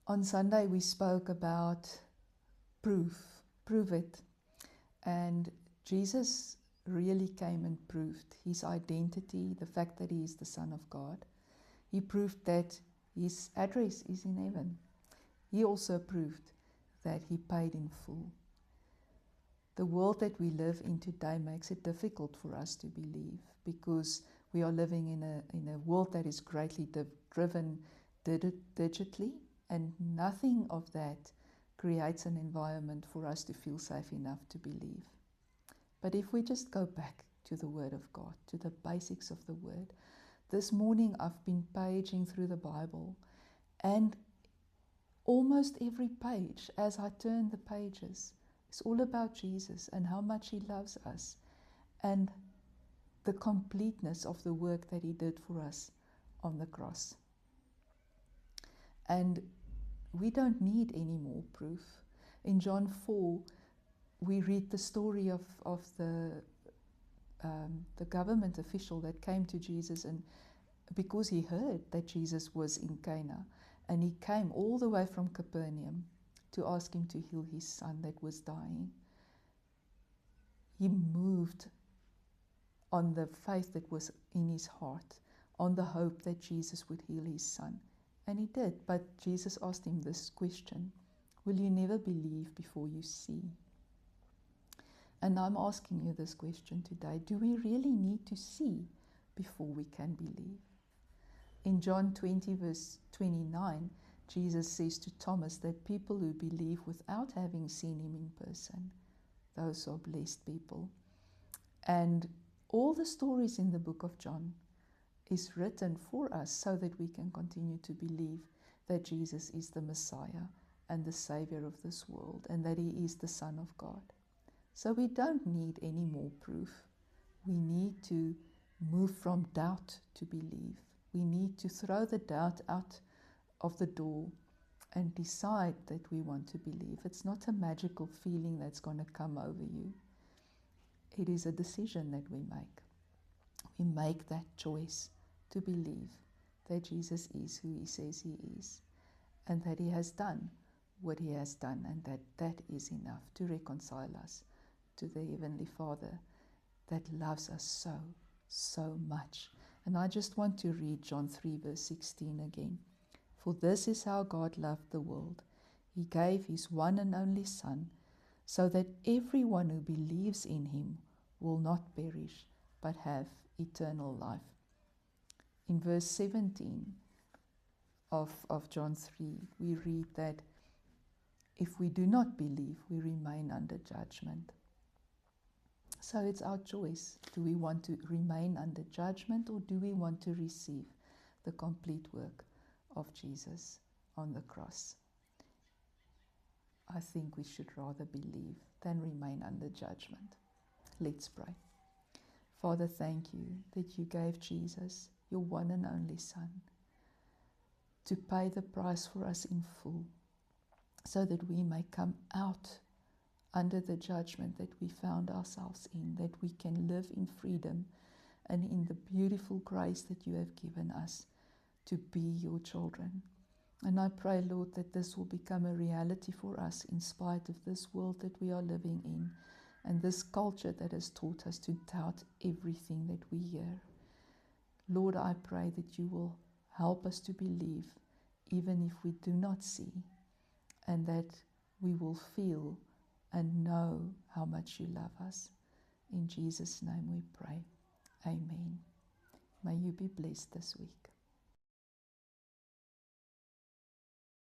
On Sunday we spoke about prove it. And Jesus really came and proved his identity, the fact that he is the Son of God. He proved that his address is in heaven. He also proved that he paid in full. The world that we live in today makes it difficult for us to believe, because we are living in a world that is greatly driven digitally, and nothing of that creates an environment for us to feel safe enough to believe. But if we just go back to the Word of God, to the basics of the Word. This morning I've been paging through the Bible, and almost every page, as I turn the pages, is all about Jesus and how much he loves us and the completeness of the work that he did for us on the cross. And we don't need any more proof. In John 4, we read the story of the government official that came to Jesus, and because he heard that Jesus was in Cana, and he came all the way from Capernaum to ask him to heal his son that was dying. He moved on the faith that was in his heart, on the hope that Jesus would heal his son. And he did, but Jesus asked him this question: will you never believe before you see? And I'm asking you this question today: do we really need to see before we can believe? In John 20 verse 29, Jesus says to Thomas that people who believe without having seen him in person, those are blessed people. And all the stories in the book of John is written for us so that we can continue to believe that Jesus is the Messiah and the Savior of this world, and that he is the Son of God. So we don't need any more proof. We need to move from doubt to believe. We need to throw the doubt out of the door and decide that we want to believe. It's not a magical feeling that's going to come over you. It is a decision that we make. We make that choice to believe that Jesus is who he says he is, and that he has done what he has done, and that is enough to reconcile us to the Heavenly Father that loves us so, so much. And I just want to read John 3 verse 16 again. For this is how God loved the world. He gave his one and only Son, so that everyone who believes in him will not perish, but have eternal life. In verse 17 of John 3, we read that if we do not believe, we remain under judgment. So it's our choice. Do we want to remain under judgment, or do we want to receive the complete work of Jesus on the cross? I think we should rather believe than remain under judgment. Let's pray. Father, thank you that you gave Jesus, your one and only Son, to pay the price for us in full, so that we may come out under the judgment that we found ourselves in, that we can live in freedom and in the beautiful grace that you have given us to be your children. And I pray, Lord, that this will become a reality for us in spite of this world that we are living in, and this culture that has taught us to doubt everything that we hear. Lord, I pray that you will help us to believe even if we do not see, and that we will feel and know how much you love us. In Jesus' name we pray. Amen. May you be blessed this week.